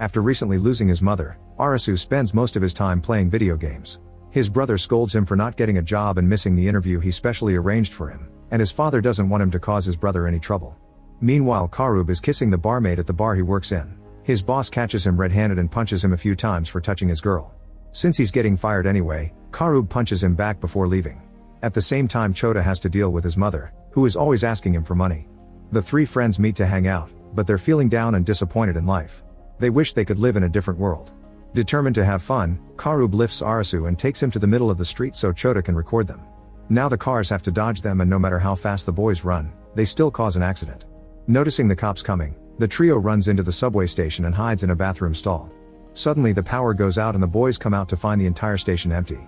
After recently losing his mother, Arasu spends most of his time playing video games. His brother scolds him for not getting a job and missing the interview he specially arranged for him, and his father doesn't want him to cause his brother any trouble. Meanwhile, Karub is kissing the barmaid at the bar he works in. His boss catches him red-handed and punches him a few times for touching his girl. Since he's getting fired anyway, Karub punches him back before leaving. At the same time, Chota has to deal with his mother, who is always asking him for money. The three friends meet to hang out, but they're feeling down and disappointed in life. They wish they could live in a different world. Determined to have fun, Karub lifts Arasu and takes him to the middle of the street so Chota can record them. Now the cars have to dodge them, and no matter how fast the boys run, they still cause an accident. Noticing the cops coming, the trio runs into the subway station and hides in a bathroom stall. Suddenly the power goes out and the boys come out to find the entire station empty.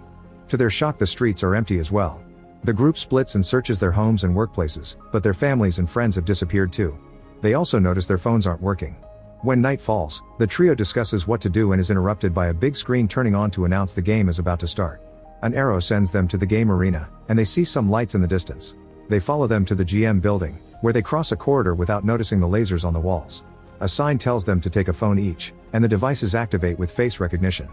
To their shock, the streets are empty as well. The group splits and searches their homes and workplaces, but their families and friends have disappeared too. They also notice their phones aren't working. When night falls, the trio discusses what to do and is interrupted by a big screen turning on to announce the game is about to start. An arrow sends them to the game arena, and they see some lights in the distance. They follow them to the GM building, where they cross a corridor without noticing the lasers on the walls. A sign tells them to take a phone each, and the devices activate with face recognition.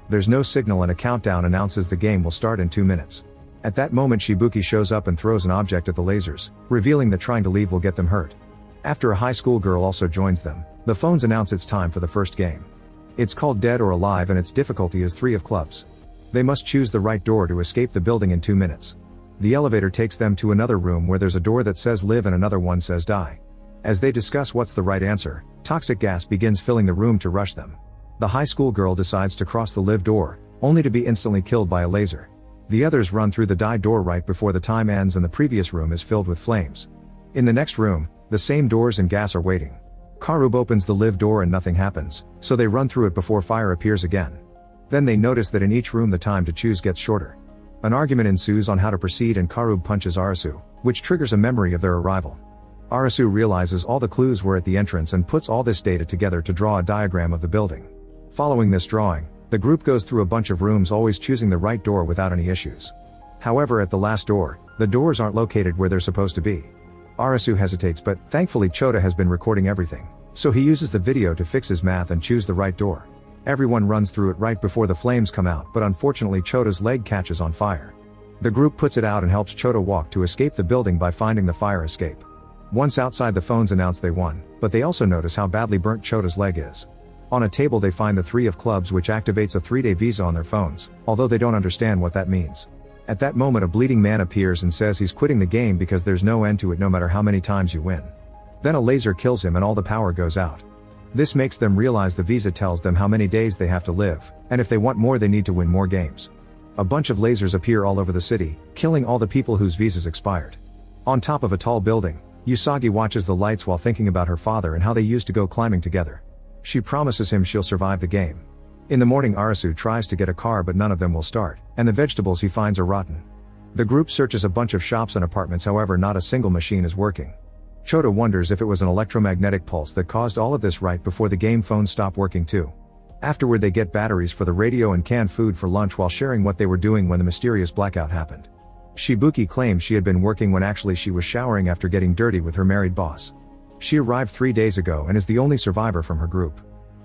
There's no signal and a countdown announces the game will start in 2 minutes. At that moment, Shibuki shows up and throws an object at the lasers, revealing that trying to leave will get them hurt. After a high school girl also joins them, the phones announce it's time for the first game. It's called Dead or Alive and its difficulty is 3 of clubs. They must choose the right door to escape the building in 2 minutes. The elevator takes them to another room where there's a door that says live and another one says die. As they discuss what's the right answer, toxic gas begins filling the room to rush them. The high school girl decides to cross the live door, only to be instantly killed by a laser. The others run through the die door right before the time ends and the previous room is filled with flames. In the next room, the same doors and gas are waiting. Karub opens the live door and nothing happens, so they run through it before fire appears again. Then they notice that in each room the time to choose gets shorter. An argument ensues on how to proceed and Karub punches Arasu, which triggers a memory of their arrival. Arasu realizes all the clues were at the entrance and puts all this data together to draw a diagram of the building. Following this drawing, the group goes through a bunch of rooms, always choosing the right door without any issues. However, at the last door, the doors aren't located where they're supposed to be. Arasu hesitates, but thankfully Chota has been recording everything, so he uses the video to fix his math and choose the right door. Everyone runs through it right before the flames come out, but unfortunately Chota's leg catches on fire. The group puts it out and helps Chota walk to escape the building by finding the fire escape. Once outside, the phones announce they won, but they also notice how badly burnt Chota's leg is. On a table they find the 3 of clubs, which activates a 3-day visa on their phones, although they don't understand what that means. At that moment, a bleeding man appears and says he's quitting the game because there's no end to it no matter how many times you win. Then a laser kills him and all the power goes out. This makes them realize the visa tells them how many days they have to live, and if they want more they need to win more games. A bunch of lasers appear all over the city, killing all the people whose visas expired. On top of a tall building, Usagi watches the lights while thinking about her father and how they used to go climbing together. She promises him she'll survive the game. In the morning, Arasu tries to get a car but none of them will start, and the vegetables he finds are rotten. The group searches a bunch of shops and apartments, however not a single machine is working. Chota wonders if it was an electromagnetic pulse that caused all of this right before the game phones stop working too. Afterward they get batteries for the radio and canned food for lunch while sharing what they were doing when the mysterious blackout happened. Shibuki claims she had been working when actually she was showering after getting dirty with her married boss. She arrived 3 days ago and is the only survivor from her group.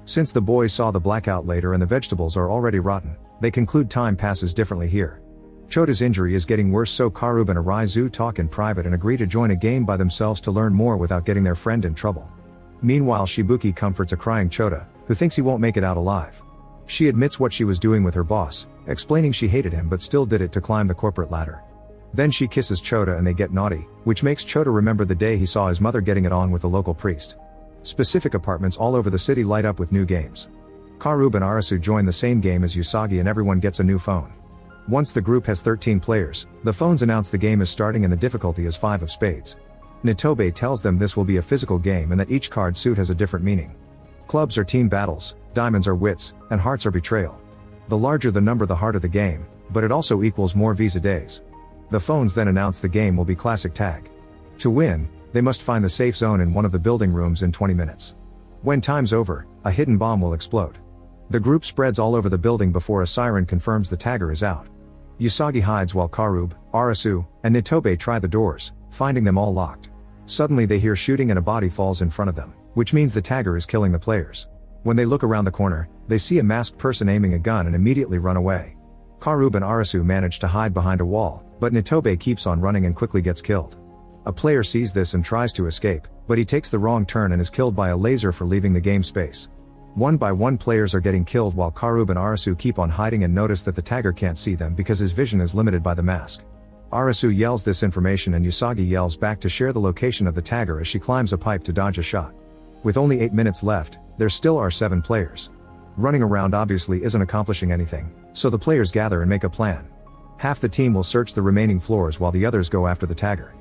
Since the boys saw the blackout later and the vegetables are already rotten, they conclude time passes differently here. Chota's injury is getting worse, so Karub and Araizu talk in private and agree to join a game by themselves to learn more without getting their friend in trouble. Meanwhile, Shibuki comforts a crying Chota, who thinks he won't make it out alive. She admits what she was doing with her boss, explaining she hated him but still did it to climb the corporate ladder. Then she kisses Chota and they get naughty, which makes Chota remember the day he saw his mother getting it on with the local priest. Specific apartments all over the city light up with new games. Karub and Arasu join the same game as Usagi and everyone gets a new phone. Once the group has 13 players, the phones announce the game is starting and the difficulty is 5 of spades. Nitobe tells them this will be a physical game and that each card suit has a different meaning. Clubs are team battles, diamonds are wits, and hearts are betrayal. The larger the number the harder the game, but it also equals more visa days. The phones then announce the game will be classic tag. To win, they must find the safe zone in one of the building rooms in 20 minutes. When time's over, a hidden bomb will explode. The group spreads all over the building before a siren confirms the tagger is out. Usagi hides while Karub, Arasu, and Nitobe try the doors, finding them all locked. Suddenly they hear shooting and a body falls in front of them, which means the tagger is killing the players. When they look around the corner, they see a masked person aiming a gun and immediately run away. Karub and Arasu manage to hide behind a wall, but Nitobe keeps on running and quickly gets killed. A player sees this and tries to escape, but he takes the wrong turn and is killed by a laser for leaving the game space. One by one players are getting killed while Karub and Arasu keep on hiding and notice that the tagger can't see them because his vision is limited by the mask. Arasu yells this information and Usagi yells back to share the location of the tagger as she climbs a pipe to dodge a shot. With only 8 minutes left, there still are 7 players. Running around obviously isn't accomplishing anything, so the players gather and make a plan. Half the team will search the remaining floors while the others go after the tagger.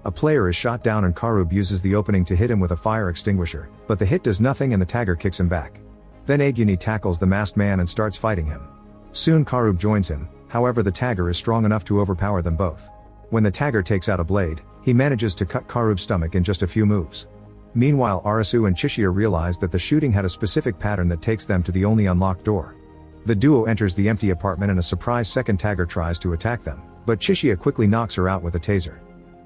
A player is shot down and Karub uses the opening to hit him with a fire extinguisher, but the hit does nothing and the tagger kicks him back. Then Aguni tackles the masked man and starts fighting him. Soon Karub joins him, however the tagger is strong enough to overpower them both. When the tagger takes out a blade, he manages to cut Karub's stomach in just a few moves. Meanwhile Arasu and Chishiya realize that the shooting had a specific pattern that takes them to the only unlocked door. The duo enters the empty apartment and a surprise second tagger tries to attack them, but Chishiya quickly knocks her out with a taser.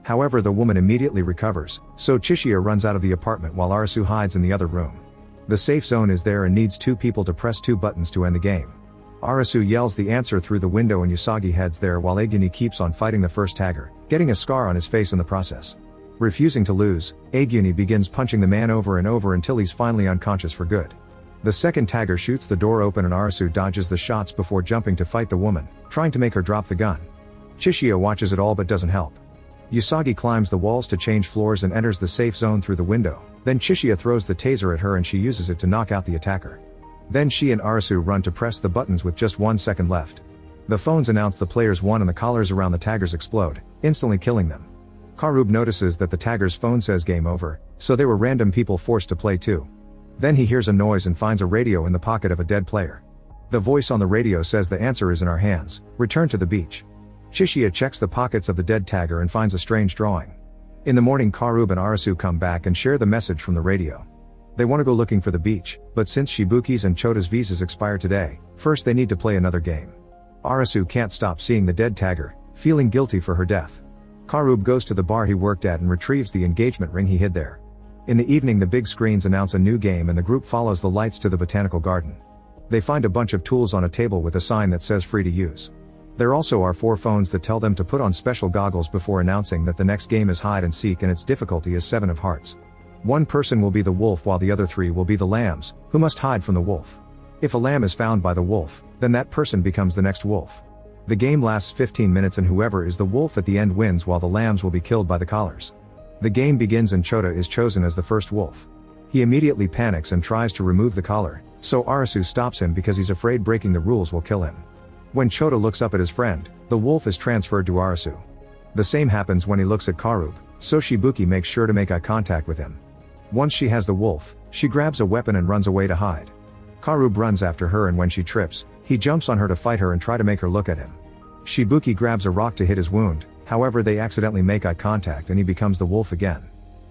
However the woman immediately recovers, so Chishiya runs out of the apartment while Arasu hides in the other room. The safe zone is there and needs 2 people to press 2 buttons to end the game. Arasu yells the answer through the window and Usagi heads there while Aguni keeps on fighting the first tagger, getting a scar on his face in the process. Refusing to lose, Aguni begins punching the man over and over until he's finally unconscious for good. The second tagger shoots the door open and Arasu dodges the shots before jumping to fight the woman, trying to make her drop the gun. Chishiya watches it all but doesn't help. Usagi climbs the walls to change floors and enters the safe zone through the window, then Chishiya throws the taser at her and she uses it to knock out the attacker. Then she and Arasu run to press the buttons with just 1 second left. The phones announce the players won and the collars around the taggers explode, instantly killing them. Karub notices that the tagger's phone says game over, so they were random people forced to play too. Then he hears a noise and finds a radio in the pocket of a dead player. The voice on the radio says the answer is in our hands, return to the beach. Chishiya checks the pockets of the dead tagger and finds a strange drawing. In the morning Karub and Arasu come back and share the message from the radio. They want to go looking for the beach, but since Shibuki's and Chota's visas expire today, first they need to play another game. Arasu can't stop seeing the dead tagger, feeling guilty for her death. Karub goes to the bar he worked at and retrieves the engagement ring he hid there. In the evening the big screens announce a new game and the group follows the lights to the botanical garden. They find a bunch of tools on a table with a sign that says free to use. There also are 4 phones that tell them to put on special goggles before announcing that the next game is hide and seek and its difficulty is 7 of hearts. One person will be the wolf while the other 3 will be the lambs, who must hide from the wolf. If a lamb is found by the wolf, then that person becomes the next wolf. The game lasts 15 minutes and whoever is the wolf at the end wins while the lambs will be killed by the collars. The game begins and Chota is chosen as the first wolf. He immediately panics and tries to remove the collar, so Arasu stops him because he's afraid breaking the rules will kill him. When Chota looks up at his friend, the wolf is transferred to Arasu. The same happens when he looks at Karub, so Shibuki makes sure to make eye contact with him. Once she has the wolf, she grabs a weapon and runs away to hide. Karub runs after her and when she trips, he jumps on her to fight her and try to make her look at him. Shibuki grabs a rock to hit his wound, however they accidentally make eye contact and he becomes the wolf again.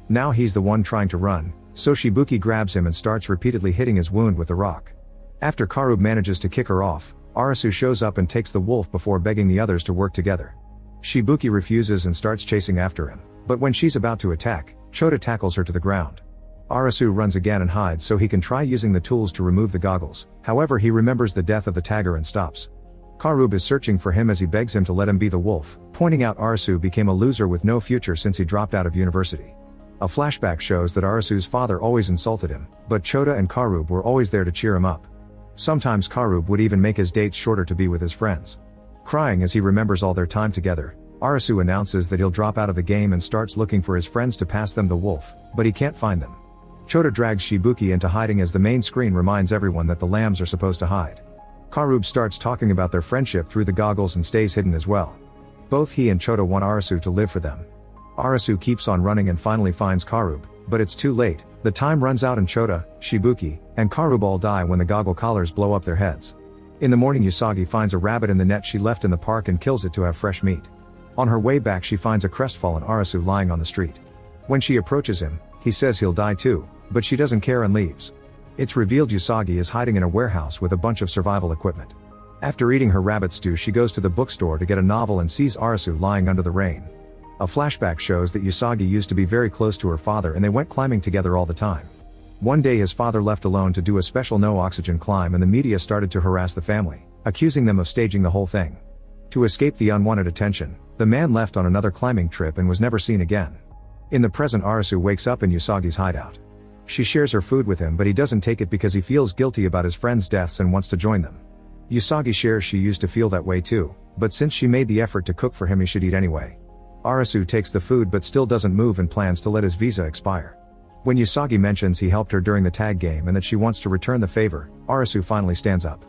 Now he's the one trying to run, so Shibuki grabs him and starts repeatedly hitting his wound with the rock. After Karub manages to kick her off, Arasu shows up and takes the wolf before begging the others to work together. Shibuki refuses and starts chasing after him, but when she's about to attack, Chota tackles her to the ground. Arasu runs again and hides so he can try using the tools to remove the goggles, however he remembers the death of the tagger and stops. Karub is searching for him as he begs him to let him be the wolf, pointing out Arasu became a loser with no future since he dropped out of university. A flashback shows that Arasu's father always insulted him, but Chota and Karub were always there to cheer him up. Sometimes Karub would even make his dates shorter to be with his friends. Crying as he remembers all their time together, Arasu announces that he'll drop out of the game and starts looking for his friends to pass them the wolf, but he can't find them. Chota drags Shibuki into hiding as the main screen reminds everyone that the lambs are supposed to hide. Karub starts talking about their friendship through the goggles and stays hidden as well. Both he and Chota want Arasu to live for them. Arasu keeps on running and finally finds Karub, but it's too late, the time runs out and Chota, Shibuki, and Karub all die when the goggle collars blow up their heads. In the morning Usagi finds a rabbit in the net she left in the park and kills it to have fresh meat. On her way back she finds a crestfallen Arasu lying on the street. When she approaches him, he says he'll die too, but she doesn't care and leaves. It's revealed Usagi is hiding in a warehouse with a bunch of survival equipment. After eating her rabbit stew she goes to the bookstore to get a novel and sees Arasu lying under the rain. A flashback shows that Usagi used to be very close to her father and they went climbing together all the time. One day his father left alone to do a special no-oxygen climb and the media started to harass the family, accusing them of staging the whole thing. To escape the unwanted attention, the man left on another climbing trip and was never seen again. In the present, Arasu wakes up in Usagi's hideout. She shares her food with him, but he doesn't take it because he feels guilty about his friends' deaths and wants to join them. Usagi shares she used to feel that way too, but since she made the effort to cook for him, he should eat anyway. Arasu takes the food but still doesn't move and plans to let his visa expire. When Usagi mentions he helped her during the tag game and that she wants to return the favor, Arasu finally stands up.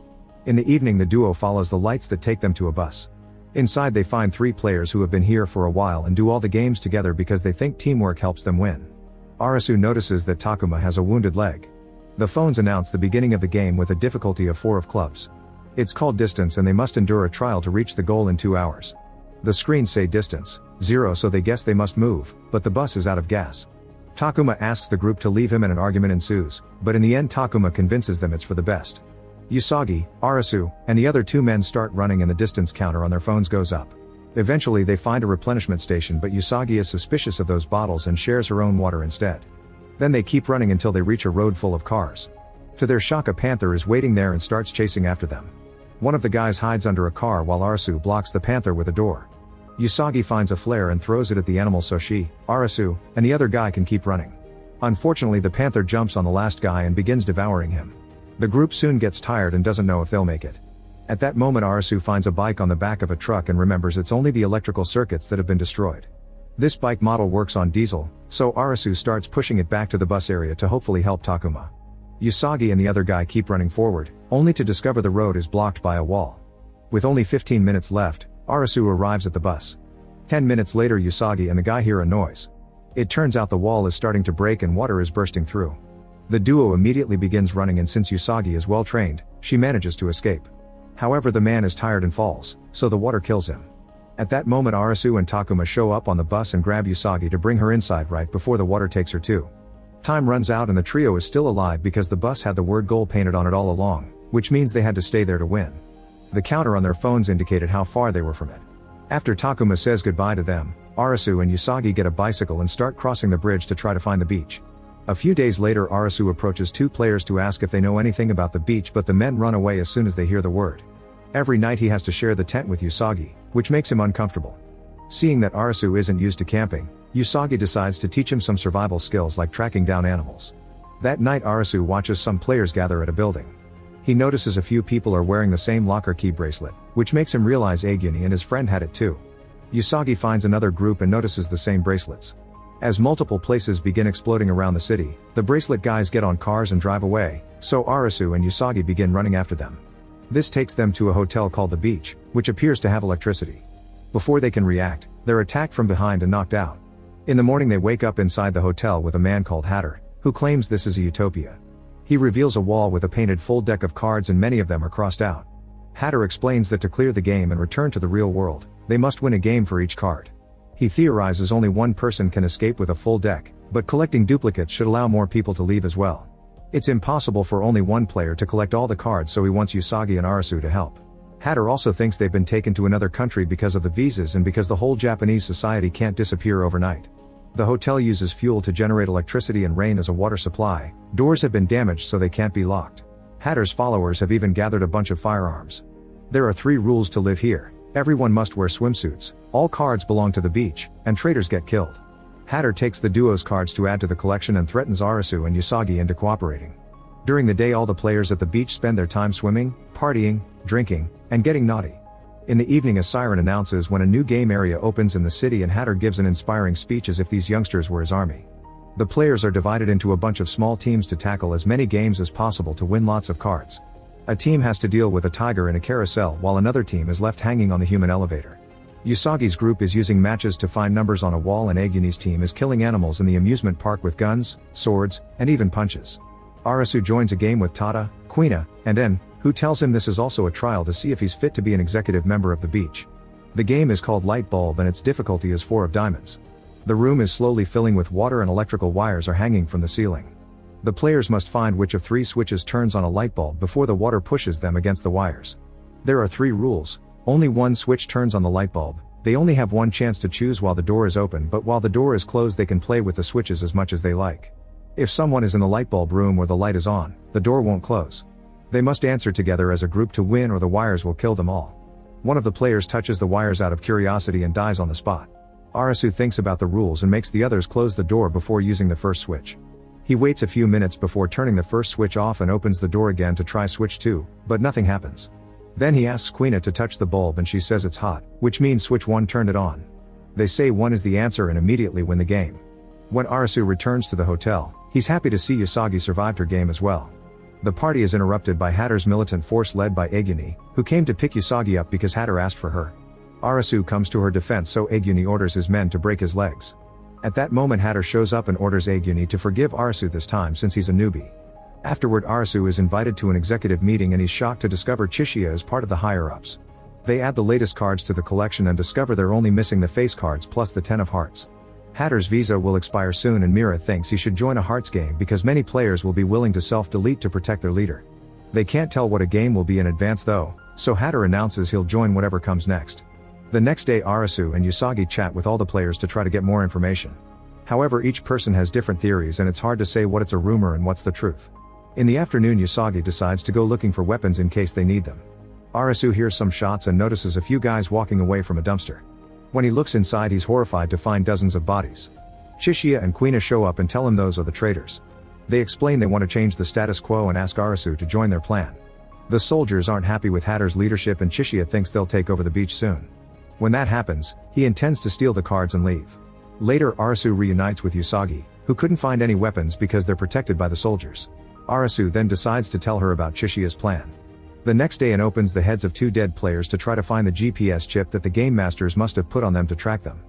In the evening, the duo follows the lights that take them to a bus. Inside they find 3 players who have been here for a while and do all the games together because they think teamwork helps them win. Arasu notices that Takuma has a wounded leg. The phones announce the beginning of the game with a difficulty of 4 of clubs. It's called distance and they must endure a trial to reach the goal in 2 hours. The screens say distance 0, so they guess they must move, but the bus is out of gas. Takuma asks the group to leave him and an argument ensues, but in the end Takuma convinces them it's for the best. Usagi, Arasu, and the other 2 men start running and the distance counter on their phones goes up. Eventually they find a replenishment station, but Usagi is suspicious of those bottles and shares her own water instead. Then they keep running until they reach a road full of cars. To their shock, a panther is waiting there and starts chasing after them. One of the guys hides under a car while Arasu blocks the panther with a door. Usagi finds a flare and throws it at the animal so she, Arasu, and the other guy can keep running. Unfortunately, the panther jumps on the last guy and begins devouring him. The group soon gets tired and doesn't know if they'll make it. At that moment, Arasu finds a bike on the back of a truck and remembers it's only the electrical circuits that have been destroyed. This bike model works on diesel, so Arasu starts pushing it back to the bus area to hopefully help Takuma. Usagi and the other guy keep running forward, only to discover the road is blocked by a wall. With only 15 minutes left, Arasu arrives at the bus. 10 minutes later, Usagi and the guy hear a noise. It turns out the wall is starting to break and water is bursting through. The duo immediately begins running, and since Usagi is well trained, she manages to escape. However, the man is tired and falls, so the water kills him. At that moment, Arasu and Takuma show up on the bus and grab Usagi to bring her inside right before the water takes her too. Time runs out and the trio is still alive because the bus had the word goal painted on it all along, which means they had to stay there to win. The counter on their phones indicated how far they were from it. After Takuma says goodbye to them, Arasu and Usagi get a bicycle and start crossing the bridge to try to find the beach. A few days later, Arasu approaches 2 players to ask if they know anything about the beach, but the men run away as soon as they hear the word. Every night he has to share the tent with Usagi, which makes him uncomfortable. Seeing that Arasu isn't used to camping, Usagi decides to teach him some survival skills like tracking down animals. That night, Arasu watches some players gather at a building. He notices a few people are wearing the same locker key bracelet, which makes him realize Aguni and his friend had it too. Usagi finds another group and notices the same bracelets. As multiple places begin exploding around the city, the bracelet guys get on cars and drive away, so Arasu and Usagi begin running after them. This takes them to a hotel called the Beach, which appears to have electricity. Before they can react, they're attacked from behind and knocked out. In the morning they wake up inside the hotel with a man called Hatter, who claims this is a utopia. He reveals a wall with a painted full deck of cards and many of them are crossed out. Hatter explains that to clear the game and return to the real world, they must win a game for each card. He theorizes only one person can escape with a full deck, but collecting duplicates should allow more people to leave as well. It's impossible for only one player to collect all the cards, so he wants Usagi and Arasu to help. Hatter also thinks they've been taken to another country because of the visas and because the whole Japanese society can't disappear overnight. The hotel uses fuel to generate electricity and rain as a water supply. Doors have been damaged so they can't be locked. Hatter's followers have even gathered a bunch of firearms. There are 3 rules to live here. Everyone must wear swimsuits, all cards belong to the beach, and traitors get killed. Hatter takes the duo's cards to add to the collection and threatens Arasu and Usagi into cooperating. During the day, all the players at the beach spend their time swimming, partying, drinking, and getting naughty. In the evening, a siren announces when a new game area opens in the city and Hatter gives an inspiring speech as if these youngsters were his army. The players are divided into a bunch of small teams to tackle as many games as possible to win lots of cards. A team has to deal with a tiger in a carousel while another team is left hanging on the human elevator. Usagi's group is using matches to find numbers on a wall and Aguni's team is killing animals in the amusement park with guns, swords, and even punches. Arasu joins a game with Tada, Quina, and En, who tells him this is also a trial to see if he's fit to be an executive member of the beach. The game is called Light Bulb and its difficulty is 4 of diamonds. The room is slowly filling with water and electrical wires are hanging from the ceiling. The players must find which of 3 switches turns on a light bulb before the water pushes them against the wires. There are 3 rules. Only one switch turns on the light bulb. They only have one chance to choose while the door is open, but while the door is closed they can play with the switches as much as they like. If someone is in the light bulb room where the light is on, the door won't close. They must answer together as a group to win or the wires will kill them all. One of the players touches the wires out of curiosity and dies on the spot. Arasu thinks about the rules and makes the others close the door before using the first switch. He waits a few minutes before turning the first switch off and opens the door again to try switch 2, but nothing happens. Then he asks Quina to touch the bulb and she says it's hot, which means switch 1 turned it on. They say 1 is the answer and immediately win the game. When Arasu returns to the hotel, he's happy to see Usagi survived her game as well. The party is interrupted by Hatter's militant force led by Aguni, who came to pick Usagi up because Hatter asked for her. Arasu comes to her defense so Aguni orders his men to break his legs. At that moment Hatter shows up and orders Aguni to forgive Arasu this time since he's a newbie. Afterward Arasu is invited to an executive meeting and he's shocked to discover Chishiya is part of the higher-ups. They add the latest cards to the collection and discover they're only missing the face cards plus the 10 of hearts. Hatter's visa will expire soon and Mira thinks he should join a hearts game because many players will be willing to self-delete to protect their leader. They can't tell what a game will be in advance though, so Hatter announces he'll join whatever comes next. The next day Arasu and Usagi chat with all the players to try to get more information. However, each person has different theories and it's hard to say what it's a rumor and what's the truth. In the afternoon Usagi decides to go looking for weapons in case they need them. Arasu hears some shots and notices a few guys walking away from a dumpster. When he looks inside he's horrified to find dozens of bodies. Chishiya and Quina show up and tell him those are the traitors. They explain they want to change the status quo and ask Arasu to join their plan. The soldiers aren't happy with Hatter's leadership and Chishiya thinks they'll take over the beach soon. When that happens, he intends to steal the cards and leave. Later Arasu reunites with Usagi, who couldn't find any weapons because they're protected by the soldiers. Arasu then decides to tell her about Chishiya's plan. The next day Anne opens the heads of 2 dead players to try to find the GPS chip that the game masters must have put on them to track them.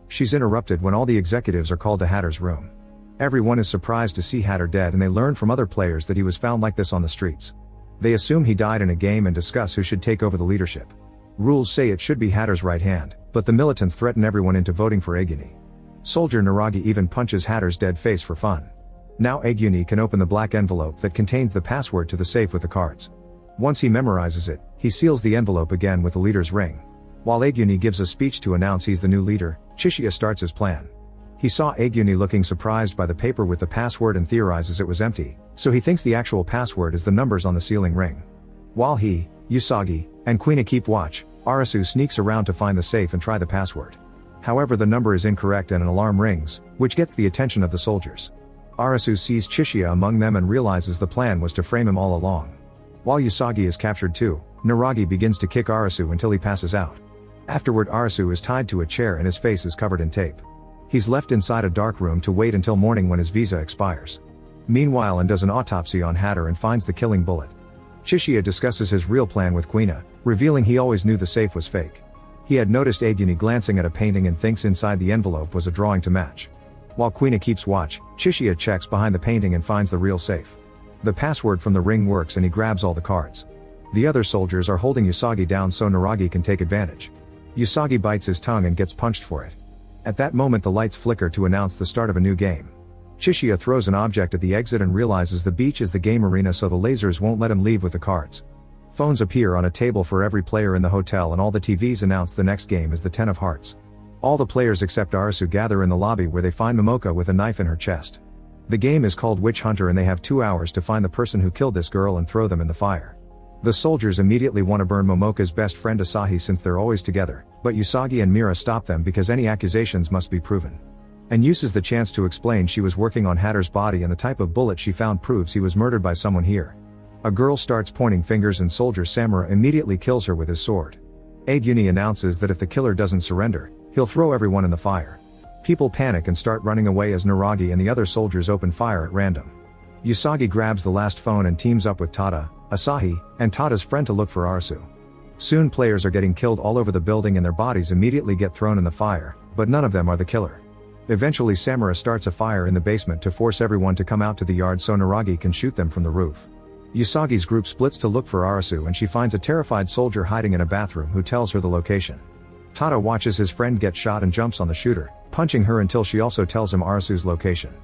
She's interrupted when all the executives are called to Hatter's room. Everyone is surprised to see Hatter dead and they learn from other players that he was found like this on the streets. They assume he died in a game and discuss who should take over the leadership. Rules say it should be Hatter's right hand, but the militants threaten everyone into voting for Aguni. Soldier Naragi even punches Hatter's dead face for fun. Now Aguni can open the black envelope that contains the password to the safe with the cards. Once he memorizes it, he seals the envelope again with the leader's ring. While Aguni gives a speech to announce he's the new leader, Chishiya starts his plan. He saw Aguni looking surprised by the paper with the password and theorizes it was empty, so he thinks the actual password is the numbers on the sealing ring. While he, Usagi, and Quina keep watch, Arasu sneaks around to find the safe and try the password. However, the number is incorrect and an alarm rings, which gets the attention of the soldiers. Arasu sees Chishiya among them and realizes the plan was to frame him all along. While Usagi is captured too, Naragi begins to kick Arasu until he passes out. Afterward Arasu is tied to a chair and his face is covered in tape. He's left inside a dark room to wait until morning when his visa expires. Meanwhile Anne does an autopsy on Hatter and finds the killing bullet. Chishiya discusses his real plan with Quina, revealing he always knew the safe was fake. He had noticed Aguni glancing at a painting and thinks inside the envelope was a drawing to match. While Quina keeps watch, Chishiya checks behind the painting and finds the real safe. The password from the ring works and he grabs all the cards. The other soldiers are holding Usagi down so Naragi can take advantage. Usagi bites his tongue and gets punched for it. At that moment the lights flicker to announce the start of a new game. Chishiya throws an object at the exit and realizes the beach is the game arena so the lasers won't let him leave with the cards. Phones appear on a table for every player in the hotel and all the TVs announce the next game is the 10 of hearts. All the players except Arasu gather in the lobby where they find Momoka with a knife in her chest. The game is called Witch Hunter and they have 2 hours to find the person who killed this girl and throw them in the fire. The soldiers immediately want to burn Momoka's best friend Asahi since they're always together, but Usagi and Mira stop them because any accusations must be proven. And uses the chance to explain she was working on Hatter's body and the type of bullet she found proves he was murdered by someone here. A girl starts pointing fingers and soldier Samura immediately kills her with his sword. Aguni announces that if the killer doesn't surrender, he'll throw everyone in the fire. People panic and start running away as Naragi and the other soldiers open fire at random. Usagi grabs the last phone and teams up with Tada, Asahi, and Tada's friend to look for Arasu. Soon players are getting killed all over the building and their bodies immediately get thrown in the fire, but none of them are the killer. Eventually Samura starts a fire in the basement to force everyone to come out to the yard so Naragi can shoot them from the roof. Usagi's group splits to look for Arasu and she finds a terrified soldier hiding in a bathroom who tells her the location. Tada watches his friend get shot and jumps on the shooter, punching her until she also tells him Arasu's location.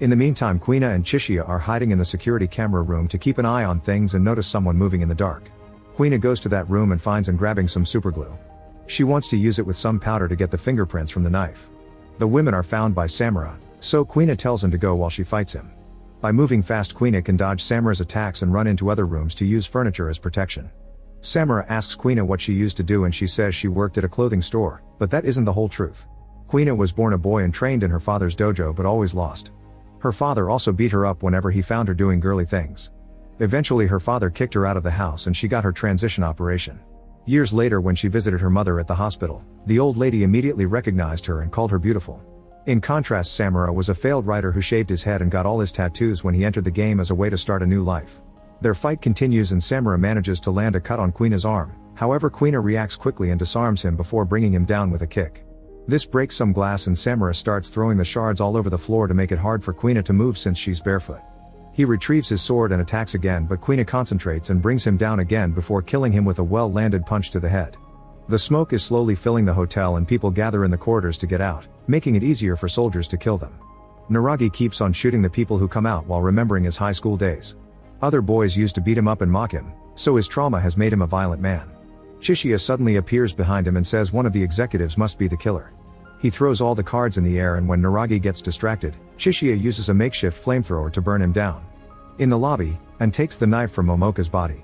In the meantime Quina and Chishiya are hiding in the security camera room to keep an eye on things and notice someone moving in the dark. Quina goes to that room and finds Anne grabbing some superglue. She wants to use it with some powder to get the fingerprints from the knife. The women are found by Samura, so Quina tells him to go while she fights him. By moving fast, Quina can dodge Samura's attacks and run into other rooms to use furniture as protection. Samura asks Quina what she used to do and she says she worked at a clothing store, but that isn't the whole truth. Quina was born a boy and trained in her father's dojo but always lost. Her father also beat her up whenever he found her doing girly things. Eventually her father kicked her out of the house and she got her transition operation. Years later, when she visited her mother at the hospital, the old lady immediately recognized her and called her beautiful. In contrast, Samura was a failed writer who shaved his head and got all his tattoos when he entered the game as a way to start a new life. Their fight continues and Samura manages to land a cut on Quina's arm, however Quina reacts quickly and disarms him before bringing him down with a kick. This breaks some glass and Samura starts throwing the shards all over the floor to make it hard for Quina to move since she's barefoot. He retrieves his sword and attacks again, but Quina concentrates and brings him down again before killing him with a well-landed punch to the head. The smoke is slowly filling the hotel and people gather in the corridors to get out, making it easier for soldiers to kill them. Naragi keeps on shooting the people who come out while remembering his high school days. Other boys used to beat him up and mock him, so his trauma has made him a violent man. Chishiya suddenly appears behind him and says one of the executives must be the killer. He throws all the cards in the air and when Naragi gets distracted, Chishiya uses a makeshift flamethrower to burn him down. In the lobby, An takes the knife from Momoka's body.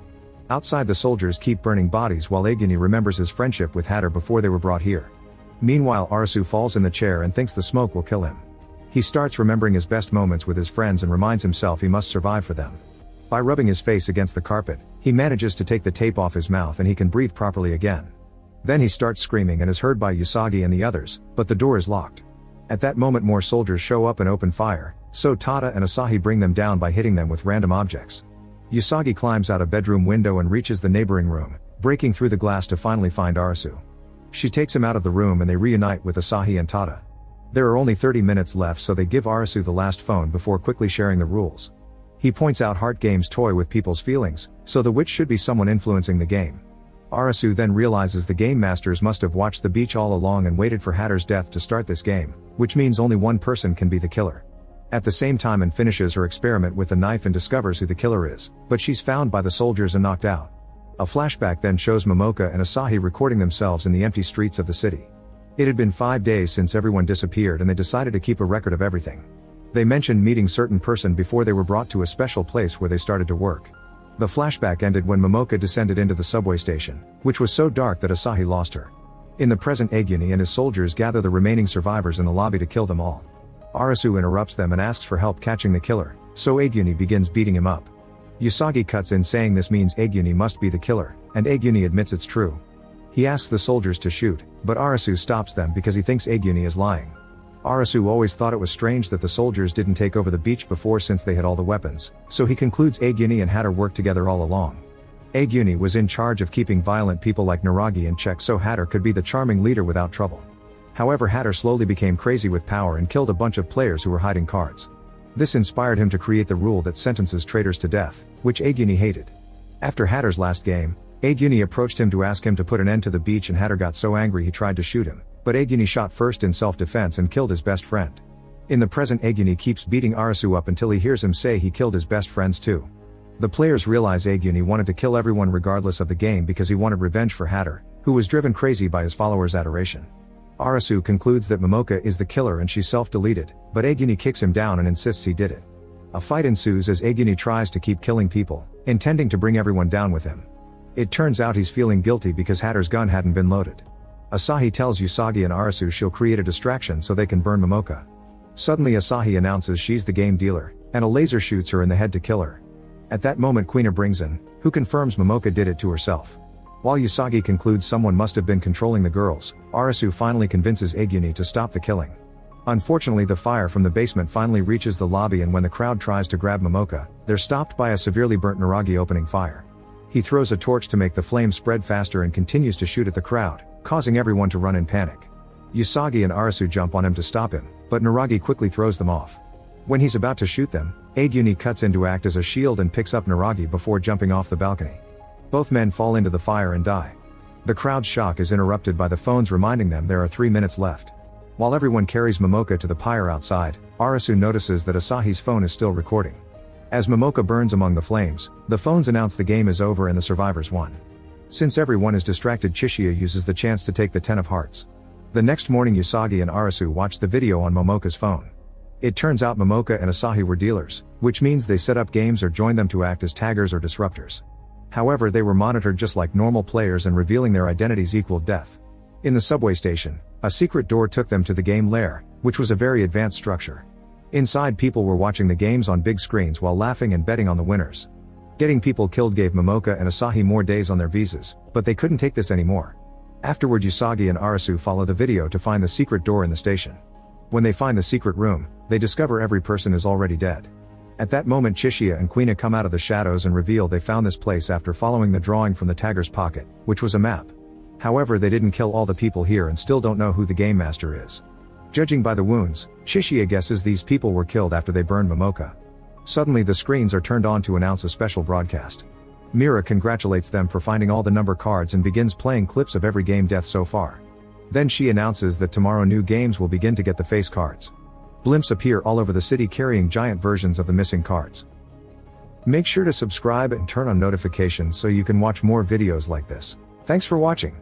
Outside, the soldiers keep burning bodies while Aguni remembers his friendship with Hatter before they were brought here. Meanwhile, Arasu falls in the chair and thinks the smoke will kill him. He starts remembering his best moments with his friends and reminds himself he must survive for them. By rubbing his face against the carpet, he manages to take the tape off his mouth and he can breathe properly again. Then he starts screaming and is heard by Usagi and the others, but the door is locked. At that moment more soldiers show up and open fire, so Tada and Asahi bring them down by hitting them with random objects. Usagi climbs out a bedroom window and reaches the neighboring room, breaking through the glass to finally find Arasu. She takes him out of the room and they reunite with Asahi and Tada. There are only 30 minutes left, so they give Arasu the last phone before quickly sharing the rules. He points out Heart Games toy with people's feelings, so the witch should be someone influencing the game. Arasu then realizes the game masters must have watched the beach all along and waited for Hatter's death to start this game, which means only one person can be the killer. At the same time, Anne finishes her experiment with the knife and discovers who the killer is, but she's found by the soldiers and knocked out. A flashback then shows Momoka and Asahi recording themselves in the empty streets of the city. It had been 5 days since everyone disappeared and they decided to keep a record of everything. They mentioned meeting certain person before they were brought to a special place where they started to work. The flashback ended when Momoka descended into the subway station, which was so dark that Asahi lost her. In the present, Aguni and his soldiers gather the remaining survivors in the lobby to kill them all. Arasu interrupts them and asks for help catching the killer, so Aguni begins beating him up. Usagi cuts in saying this means Aguni must be the killer, and Aguni admits it's true. He asks the soldiers to shoot, but Arasu stops them because he thinks Aguni is lying. Arasu always thought it was strange that the soldiers didn't take over the beach before since they had all the weapons, so he concludes Aguni and Hatter worked together all along. Aguni was in charge of keeping violent people like Naragi in check so Hatter could be the charming leader without trouble. However, Hatter slowly became crazy with power and killed a bunch of players who were hiding cards. This inspired him to create the rule that sentences traitors to death, which Aguni hated. After Hatter's last game, Aguni approached him to ask him to put an end to the beach and Hatter got so angry he tried to shoot him, but Aguni shot first in self-defense and killed his best friend. In the present, Aguni keeps beating Arasu up until he hears him say he killed his best friends too. The players realize Aguni wanted to kill everyone regardless of the game because he wanted revenge for Hatter, who was driven crazy by his followers' adoration. Arasu concludes that Momoka is the killer and she self-deleted, but Aguni kicks him down and insists he did it. A fight ensues as Aguni tries to keep killing people, intending to bring everyone down with him. It turns out he's feeling guilty because Hatter's gun hadn't been loaded. Asahi tells Usagi and Arasu she'll create a distraction so they can burn Momoka. Suddenly Asahi announces she's the game dealer, and a laser shoots her in the head to kill her. At that moment Quina brings in, who confirms Momoka did it to herself. While Usagi concludes someone must have been controlling the girls, Arasu finally convinces Aguni to stop the killing. Unfortunately, the fire from the basement finally reaches the lobby and when the crowd tries to grab Momoka, they're stopped by a severely burnt Naragi opening fire. He throws a torch to make the flame spread faster and continues to shoot at the crowd, causing everyone to run in panic. Usagi and Arasu jump on him to stop him, but Naragi quickly throws them off. When he's about to shoot them, Aguni cuts in to act as a shield and picks up Naragi before jumping off the balcony. Both men fall into the fire and die. The crowd's shock is interrupted by the phones reminding them there are 3 minutes left. While everyone carries Momoka to the pyre outside, Arasu notices that Asahi's phone is still recording. As Momoka burns among the flames, the phones announce the game is over and the survivors won. Since everyone is distracted, Chishiya uses the chance to take the 10 of hearts. The next morning Usagi and Arasu watch the video on Momoka's phone. It turns out Momoka and Asahi were dealers, which means they set up games or joined them to act as taggers or disruptors. However, they were monitored just like normal players, and revealing their identities equaled death. In the subway station, a secret door took them to the game lair, which was a very advanced structure. Inside, people were watching the games on big screens while laughing and betting on the winners. Getting people killed gave Momoka and Asahi more days on their visas, but they couldn't take this anymore. Afterward, Usagi and Arasu follow the video to find the secret door in the station. When they find the secret room, they discover every person is already dead. At that moment, Chishiya and Quina come out of the shadows and reveal they found this place after following the drawing from the tagger's pocket, which was a map. However, they didn't kill all the people here and still don't know who the game master is. Judging by the wounds, Chishiya guesses these people were killed after they burned Momoka. Suddenly, the screens are turned on to announce a special broadcast. Mira congratulates them for finding all the number cards and begins playing clips of every game death so far. Then she announces that tomorrow new games will begin to get the face cards. Blimps appear all over the city carrying giant versions of the missing cards. Make sure to subscribe and turn on notifications so you can watch more videos like this. Thanks for watching.